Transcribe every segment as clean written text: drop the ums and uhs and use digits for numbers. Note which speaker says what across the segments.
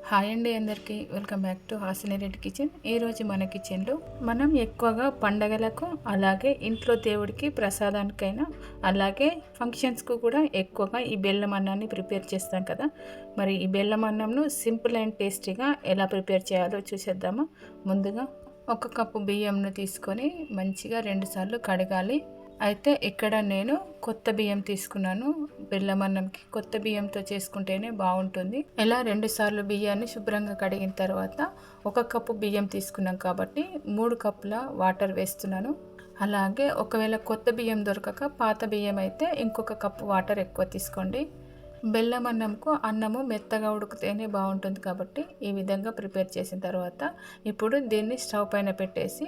Speaker 1: Hi అండి అందరికీ welcome back to Hasini Reddy kitchen. ఈరోజు మన కిచెన్లో మనం ఎక్కువగా పండగలకు అలాగే ఇంట్లో దేవుడికి ప్రసాదానికైనా అలాగే ఫంక్షన్స్కు కూడా ఎక్కువగా ఈ బెల్లం అన్నాన్ని ప్రిపేర్ చేస్తాం కదా. మరి ఈ బెల్లం అన్నంను సింపుల్ అండ్ టేస్టీగా ఎలా ప్రిపేర్ చేయాలో చూసేద్దామా. ముందుగా ఒక కప్పు బియ్యంను తీసుకొని మంచిగా 2 సార్లు కడగాలి. అయితే ఇక్కడ నేను కొత్త బియ్యం తీసుకున్నాను. బెల్లం అన్నంకి కొత్త బియ్యంతో చేసుకుంటేనే బాగుంటుంది. ఇలా 2 సార్లు బియ్యాన్ని శుభ్రంగా కడిగిన తర్వాత 1 కప్పు బియ్యం తీసుకున్నాం కాబట్టి 3 కప్పుల వాటర్ వేస్తున్నాను. అలాగే ఒకవేళ కొత్త బియ్యం దొరకక పాత బియ్యం అయితే ఇంకొక కప్పు వాటర్ ఎక్కువ తీసుకోండి. బెల్లం అన్నంకు అన్నము మెత్తగా ఉడికితేనే బాగుంటుంది కాబట్టి ఈ విధంగా ప్రిపేర్ చేసిన తర్వాత ఇప్పుడు దీన్ని స్టవ్ పైన పెట్టేసి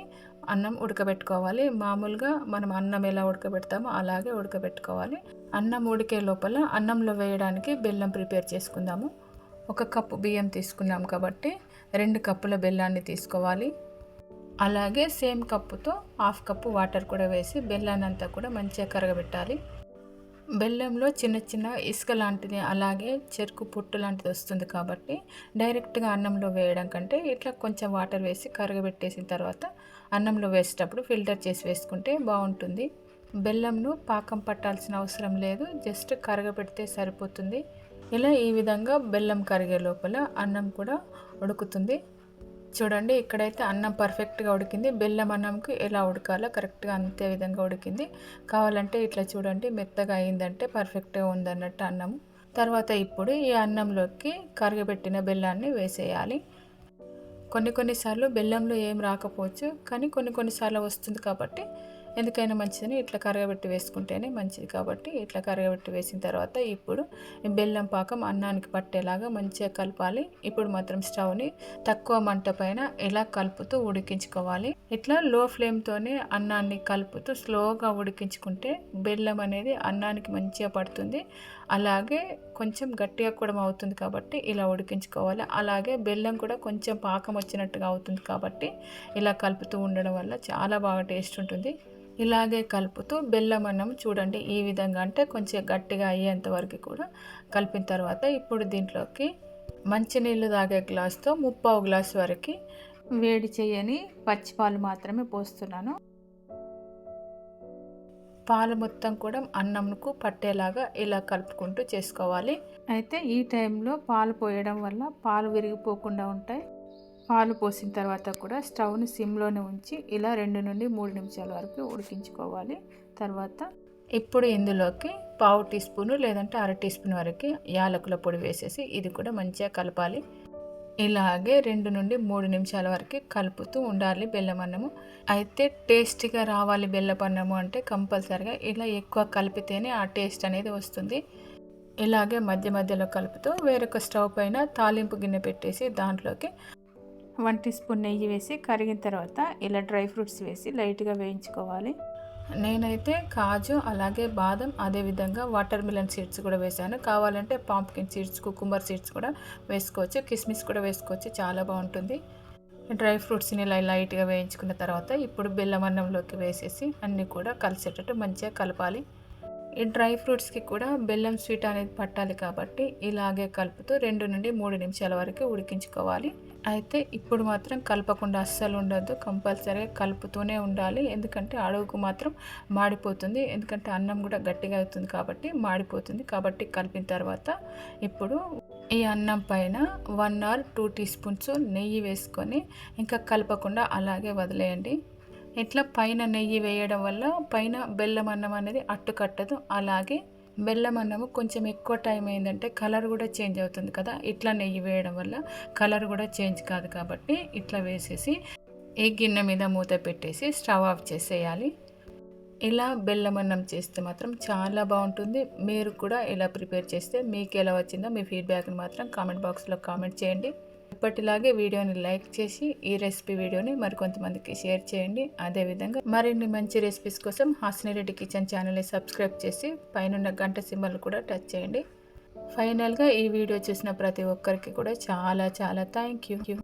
Speaker 1: అన్నం ఉడకబెట్టుకోవాలి. మామూలుగా మనం అన్నం ఎలా ఉడకబెడతామో అలాగే ఉడకబెట్టుకోవాలి. అన్నం ఉడికే లోపల అన్నంలో వేయడానికి బెల్లం ప్రిపేర్ చేసుకుందాము. 1 కప్పు బియ్యం తీసుకున్నాం కాబట్టి 2 కప్పుల బెల్లాన్ని తీసుకోవాలి. అలాగే సేమ్ కప్పుతో 1/2 కప్పు వాటర్ కూడా వేసి బెల్లాన్ని అంతా కూడా మంచిగా కరగబెట్టాలి. బెల్లంలో చిన్న చిన్న ఇసుక లాంటిది అలాగే చెరుకు పుట్టు లాంటిది వస్తుంది కాబట్టి డైరెక్ట్గా అన్నంలో వేయడం కంటే ఇట్లా కొంచెం వాటర్ వేసి కరగబెట్టేసిన తర్వాత అన్నంలో వేసేటప్పుడు ఫిల్టర్ చేసి వేసుకుంటే బాగుంటుంది. బెల్లంను పాకం పట్టాల్సిన అవసరం లేదు, జస్ట్ కరగబెడితే సరిపోతుంది. ఇలా ఈ విధంగా బెల్లం కరిగే లోపల అన్నం కూడా ఉడుకుతుంది. చూడండి, ఇక్కడైతే అన్నం పర్ఫెక్ట్గా ఉడికింది. బెల్లం అన్నంకి ఎలా ఉడకాలో కరెక్ట్గా అంతే విధంగా ఉడికింది. కావాలంటే ఇట్లా చూడండి, మెత్తగా అయిందంటే పర్ఫెక్ట్గా ఉందన్నట్టు అన్నము. తర్వాత ఇప్పుడు ఈ అన్నంలోకి కరగబెట్టిన బెల్లాన్ని వేసేయాలి. కొన్నిసార్లు బెల్లంలో ఏం రాకపోవచ్చు, కానీ కొన్నిసార్లు వస్తుంది కాబట్టి ఎందుకైనా మంచిదని ఇట్లా కరగబెట్టి వేసుకుంటేనే మంచిది కాబట్టి ఇట్లా కరగబెట్టి వేసిన తర్వాత ఇప్పుడు బెల్లం పాకం అన్నానికి పట్టేలాగా మంచిగా కలపాలి. ఇప్పుడు మాత్రం స్టవ్ని తక్కువ మంట పైన ఇలా కలుపుతూ ఉడికించుకోవాలి. ఇట్లా లో ఫ్లేమ్తోనే అన్నాన్ని కలుపుతూ స్లోగా ఉడికించుకుంటే బెల్లం అనేది అన్నానికి మంచిగా పడుతుంది. అలాగే కొంచెం గట్టిగా కూడా అవుతుంది కాబట్టి ఇలా ఉడికించుకోవాలి. అలాగే బెల్లం కూడా కొంచెం పాకం వచ్చినట్టుగా అవుతుంది కాబట్టి ఇలా కలుపుతూ ఉండడం వల్ల చాలా బాగా టేస్ట్ ఉంటుంది. ఇలాగే కలుపుతూ బెల్లం అన్నం చూడండి ఈ విధంగా అంటే కొంచెం గట్టిగా అయ్యేంత వరకు కూడా కలిపిన తర్వాత ఇప్పుడు దీంట్లోకి మంచినీళ్ళు తాగే గ్లాస్తో 3/4 గ్లాస్ వరకు వేడి చేయని పచ్చిపాలు మాత్రమే పోస్తున్నాను. పాలు మొత్తం కూడా అన్నంకు పట్టేలాగా ఇలా కలుపుకుంటూ చేసుకోవాలి. అయితే ఈ టైంలో పాలు పోయడం వల్ల పాలు విరిగిపోకుండా ఉంటాయి. పాలు పోసిన తర్వాత కూడా స్టవ్ని సిమ్లోనే ఉంచి ఇలా 2 నుండి 3 నిమిషాల వరకు ఉడికించుకోవాలి. తర్వాత ఇప్పుడు ఇందులోకి 1/2 టీ స్పూను లేదంటే 1/2 టీ స్పూన్ వరకు యాలకుల పొడి వేసేసి ఇది కూడా మంచిగా కలపాలి. ఇలాగే 2 నుండి 3 నిమిషాల వరకు కలుపుతూ ఉండాలి బెల్లం అన్నము. అయితే టేస్టీగా రావాలి బెల్లం అన్నము అంటే కంపల్సరిగా ఇలా ఎక్కువ కలిపితేనే ఆ టేస్ట్ అనేది వస్తుంది. ఇలాగే మధ్యలో కలుపుతూ వేరొక స్టవ్ పైన తాలింపు గిన్నె పెట్టేసి దాంట్లోకి 1 టీ స్పూన్ నెయ్యి వేసి కరిగిన తర్వాత ఇలా డ్రై ఫ్రూట్స్ వేసి లైట్గా వేయించుకోవాలి. నేనైతే కాజు అలాగే బాదం అదేవిధంగా వాటర్ మిలన్ సీడ్స్ కూడా వేసాను. కావాలంటే పాంప్కిన్ సీడ్స్ కుకుంబర్ సీడ్స్ కూడా వేసుకోవచ్చు, కిస్మిస్ కూడా వేసుకోవచ్చు, చాలా బాగుంటుంది. డ్రై ఫ్రూట్స్ని ఇలా లైట్గా వేయించుకున్న తర్వాత ఇప్పుడు బెల్లం అన్నంలోకి వేసేసి అన్నీ కూడా కలిసేటట్టు మంచిగా కలపాలి. ఈ డ్రై ఫ్రూట్స్కి కూడా బెల్లం స్వీట్ అనేది పట్టాలి కాబట్టి ఇలాగే కలుపుతూ 2 నుండి 3 నిమిషాల వరకు ఉడికించుకోవాలి. అయితే ఇప్పుడు మాత్రం కలపకుండా అస్సలు ఉండొద్దు, కంపల్సరీగా కలుపుతూనే ఉండాలి. ఎందుకంటే అడుగుకు మాత్రం మాడిపోతుంది, ఎందుకంటే అన్నం కూడా గట్టిగా అవుతుంది కాబట్టి మాడిపోతుంది. కాబట్టి కలిపిన తర్వాత ఇప్పుడు ఈ అన్నం పైన 1 or 2 టీ స్పూన్స్ నెయ్యి వేసుకొని ఇంకా కలపకుండా అలాగే వదిలేయండి. ఇట్లా పైన నెయ్యి వేయడం వల్ల పైన బెల్లం అన్నం అనేది అట్టుకట్టదు. అలాగే బెల్లం అన్నము కొంచెం ఎక్కువ టైం అయిందంటే కలర్ కూడా చేంజ్ అవుతుంది కదా. ఇట్లా నెయ్యి వేయడం వల్ల కలర్ కూడా చేంజ్ కాదు కాబట్టి ఇట్లా వేసేసి ఈ గిన్నె మీద మూత పెట్టేసి స్టవ్ ఆఫ్ చేసేయాలి. ఇలా బెల్లం అన్నం చేస్తే మాత్రం చాలా బాగుంటుంది. మీరు కూడా ఇలా ప్రిపేర్ చేస్తే మీకు ఎలా వచ్చిందో మీ ఫీడ్బ్యాక్ని మాత్రం కామెంట్ బాక్స్లో కామెంట్ చేయండి. ఇప్పటిలాగే వీడియోని లైక్ చేసి ఈ రెసిపీ వీడియోని మరికొంతమందికి షేర్ చేయండి. అదేవిధంగా మరిన్ని మంచి రెసిపీస్ కోసం హాసిని రెడ్డి కిచెన్ ఛానల్ని సబ్స్క్రైబ్ చేసి పైన గంట సింబల్ కూడా టచ్ చేయండి. ఫైనల్గా ఈ వీడియో చూసిన ప్రతి ఒక్కరికి కూడా చాలా థ్యాంక్ యూ.